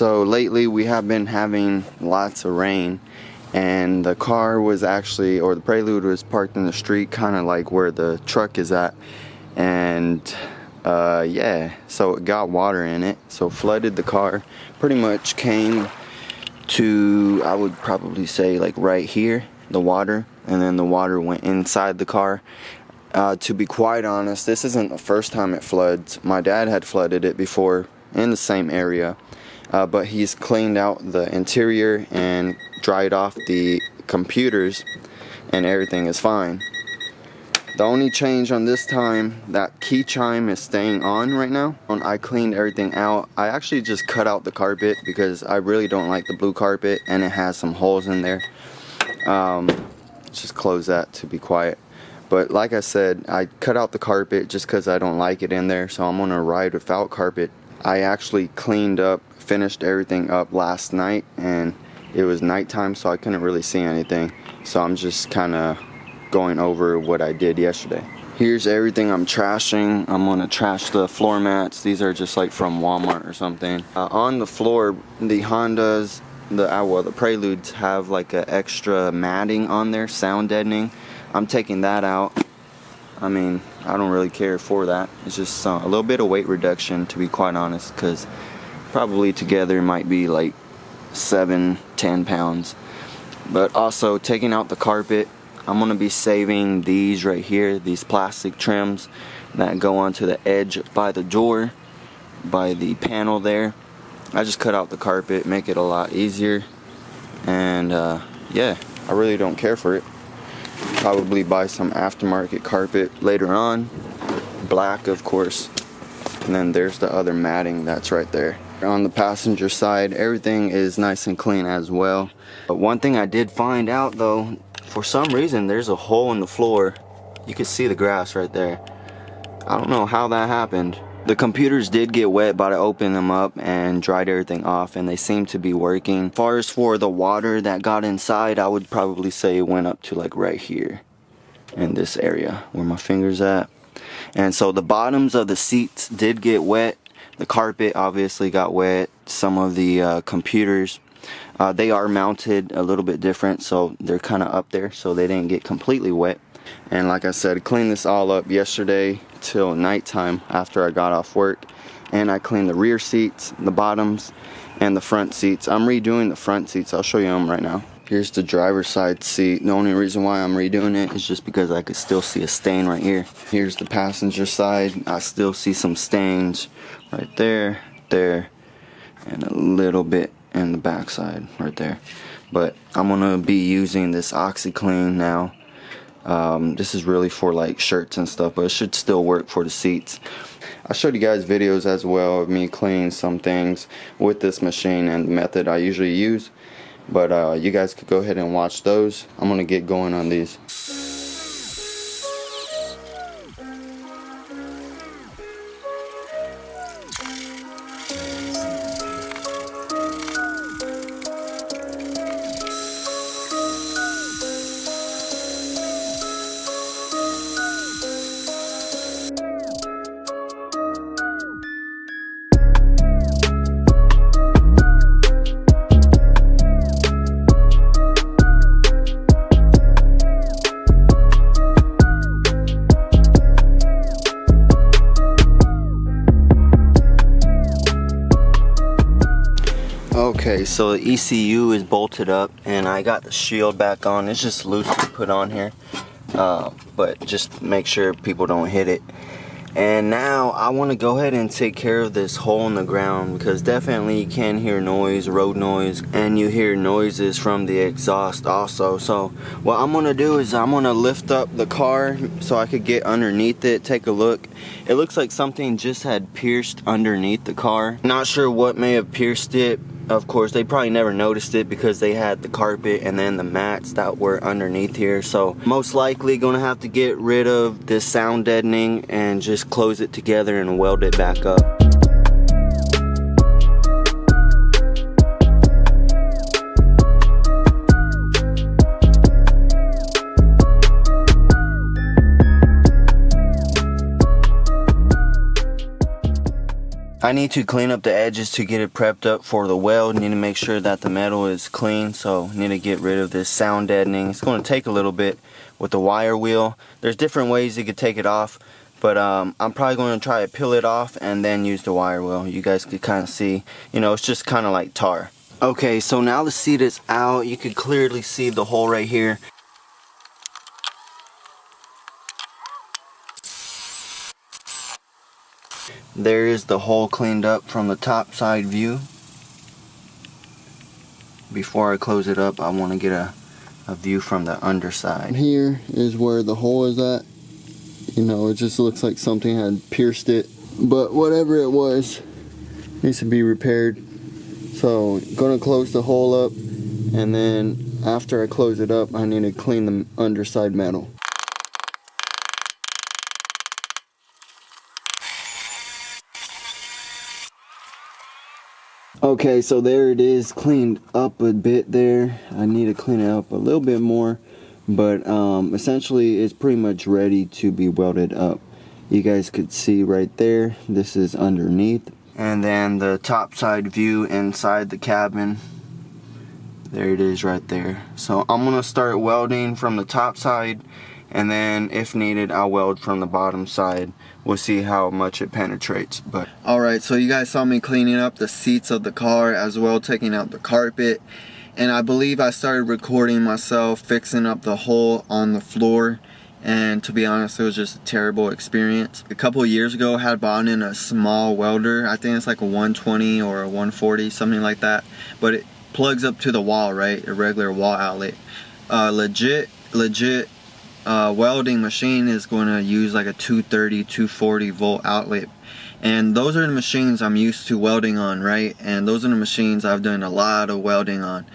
So lately we have been having lots of rain, and the car was actually, or the Prelude was parked in the street kind of like where the truck is at, and yeah, so it got water in it, so flooded the car. Pretty much came to, I would probably say like right here, the water, and then the water went inside the car. To be quite honest, this isn't the first time it floods. My dad had flooded it before in the same area. But he's cleaned out the interior and dried off the computers, and everything is fine. The only change on this time, that key chime is staying on right now. I cleaned everything out. I actually just cut out the carpet because I really don't like the blue carpet, and it has some holes in there. Just close that to be quiet. But like I said, I cut out the carpet just because I don't like it in there, so I'm gonna ride without carpet. I actually cleaned up, finished everything up last night, and it was nighttime, so I couldn't really see anything. So I'm just kind of going over what I did yesterday. Here's everything I'm trashing. I'm gonna trash the floor mats. These are just like from Walmart or something. On the floor, the Hondas, the Preludes have like an extra matting on there, sound deadening. I'm taking that out. I mean, I don't really care for that. It's just a little bit of weight reduction, to be quite honest, because probably together it might be like 7-10 pounds. But also taking out the carpet, I'm gonna be saving these right here, these plastic trims that go onto the edge by the door, by the panel there. I just cut out the carpet, make it a lot easier, and yeah, I really don't care for it. Probably buy some aftermarket carpet later on, black of course. And then there's the other matting that's right there. On the passenger side, everything is nice and clean as well. But one thing I did find out though, for some reason there's a hole in the floor. You can see the grass right there. I don't know how that happened. The computers did get wet, but I opened them up and dried everything off, and they seem to be working. As far as for the water that got inside, I would probably say it went up to like right here in this area where my finger's at. And so the bottoms of the seats did get wet. The carpet obviously got wet. Some of the computers, they are mounted a little bit different, so they're kind of up there, so they didn't get completely wet. And like I said, cleaned this all up yesterday till nighttime after I got off work, and I cleaned the rear seats, the bottoms, and the front seats. I'm redoing the front seats. I'll show you them right now. Here's the driver's side seat. The only reason why I'm redoing it is just because I could still see a stain right here. Here's the passenger side. I still see some stains right there, there, and a little bit in the back side right there. But I'm gonna be using this OxyClean now. This is really for like shirts and stuff, but it should still work for the seats. I showed you guys videos as well of me cleaning some things with this machine and the method I usually use, but you guys could go ahead and watch those. I'm gonna get going on these. Okay, so the ECU is bolted up, and I got the shield back on. It's just loose to put on here, but just make sure people don't hit it. And now I want to go ahead and take care of this hole in the ground, because definitely you can hear noise, road noise, and you hear noises from the exhaust also. So what I'm going to do is I'm going to lift up the car so I could get underneath it, take a look. It looks like something just had pierced underneath the car. Not sure what may have pierced it. Of course, they probably never noticed it because they had the carpet and then the mats that were underneath here. So most likely gonna have to get rid of this sound deadening and just close it together and weld it back up. I need to clean up the edges to get it prepped up for the weld. Need to make sure that the metal is clean, so need to get rid of this sound deadening. It's going to take a little bit with the wire wheel. There's different ways you could take it off, but I'm probably going to try to peel it off and then use the wire wheel. You guys could kind of see, you know, it's just kind of like tar. Okay, so now the seat is out. You can clearly see the hole right here. There is the hole cleaned up from the top side view. Before I close it up, I want to get a view from the underside. Here is where the hole is at. You know, it just looks like something had pierced it, but whatever it was needs to be repaired. So gonna close the hole up, and then after I close it up, I need to clean the underside metal. Okay, so there it is, cleaned up a bit there. I need to clean it up a little bit more, but essentially it's pretty much ready to be welded up. You guys could see right there, this is underneath. And then the top side view inside the cabin, there it is right there. So I'm gonna start welding from the top side, and then if needed I'll weld from the bottom side. We'll see how much it penetrates. But alright, so you guys saw me cleaning up the seats of the car, as well taking out the carpet, and I believe I started recording myself fixing up the hole on the floor. And to be honest, it was just a terrible experience. A couple of years ago, I had bought in a small welder. I think it's like a 120 or a 140, something like that. But it plugs up to the wall, right? A regular wall outlet. Legit welding machine is going to use like a 230, 240 volt outlet. And those are the machines I'm used to welding on, right? And those are the machines I've done a lot of welding on.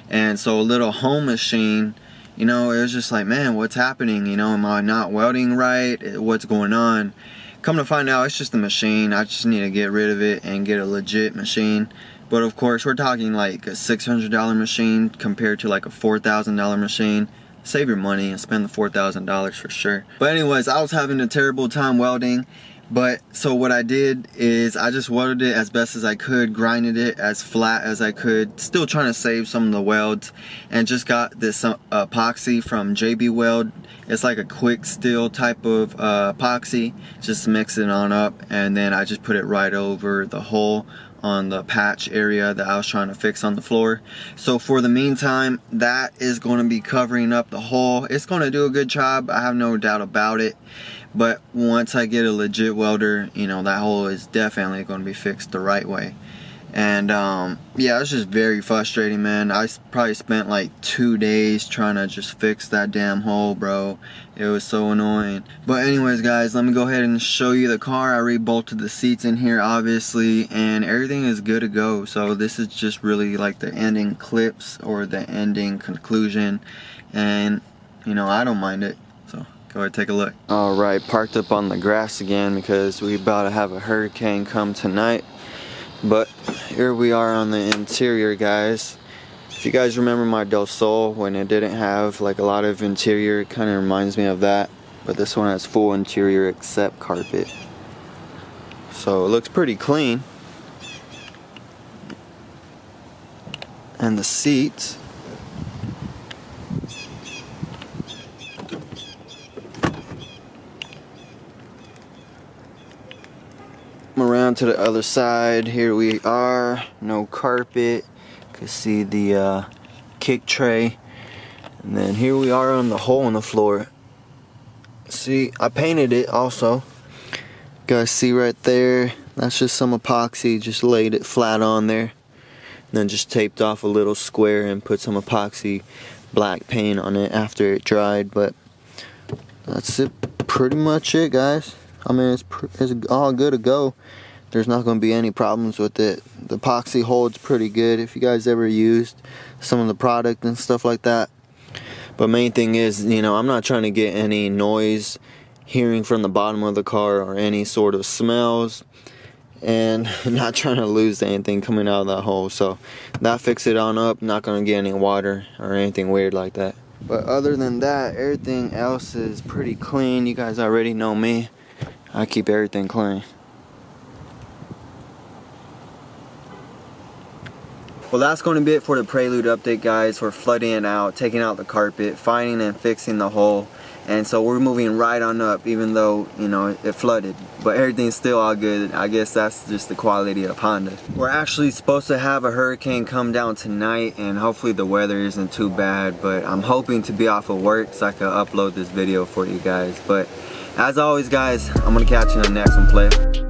And so a little home machine, you know, it was just like, man, what's happening? You know, am I not welding right? What's going on? Come to find out, it's just a machine. I just need to get rid of it and get a legit machine. But of course, we're talking like a $600 machine compared to like a $4,000 machine. Save your money and spend the $4,000 for sure. But anyways, I was having a terrible time welding. But so what I did is I just welded it as best as I could, grinded it as flat as I could, still trying to save some of the welds, and just got this epoxy from JB Weld. It's like a quick steel type of epoxy. Just mix it on up, and then I just put it right over the hole on the patch area that I was trying to fix on the floor. So for the meantime, that is going to be covering up the hole. It's going to do a good job, I have no doubt about it. But once I get a legit welder, you know, that hole is definitely going to be fixed the right way. And yeah, it's just very frustrating, man. I probably spent like 2 days trying to just fix that damn hole, bro. It was so annoying. But anyways, guys, let me go ahead and show you the car. I re-bolted the seats in here, obviously, and everything is good to go. So this is just really like the ending clips or the ending conclusion, and you know, I don't mind it. So go ahead, take a look. Alright, parked up on the grass again because we about to have a hurricane come tonight. But here we are on the interior, guys. If you guys remember my Del Sol when it didn't have like a lot of interior, it kind of reminds me of that. But this one has full interior except carpet. So it looks pretty clean. And the seats, around to the other side. Here we are, no carpet. You can see the kick tray, and then here we are on the hole in the floor. See, I painted it also. You guys see right there, that's just some epoxy. Just laid it flat on there, and then just taped off a little square and put some epoxy black paint on it after it dried. But that's it, pretty much it, guys. I mean, it's all good to go. There's not going to be any problems with it. The epoxy holds pretty good if you guys ever used some of the product and stuff like that. But main thing is, you know, I'm not trying to get any noise hearing from the bottom of the car or any sort of smells, and not trying to lose anything coming out of that hole. So that fix it on up. Not going to get any water or anything weird like that. But other than that, everything else is pretty clean. You guys already know me. I keep everything clean. Well, that's going to be it for the Prelude update, guys. We're flooding it out, taking out the carpet, finding and fixing the hole. And so we're moving right on up, even though, you know, it flooded. But everything's still all good. I guess that's just the quality of Honda. We're actually supposed to have a hurricane come down tonight, and hopefully the weather isn't too bad. But I'm hoping to be off of work so I can upload this video for you guys. But as always, guys, I'm going to catch you in the next one, player.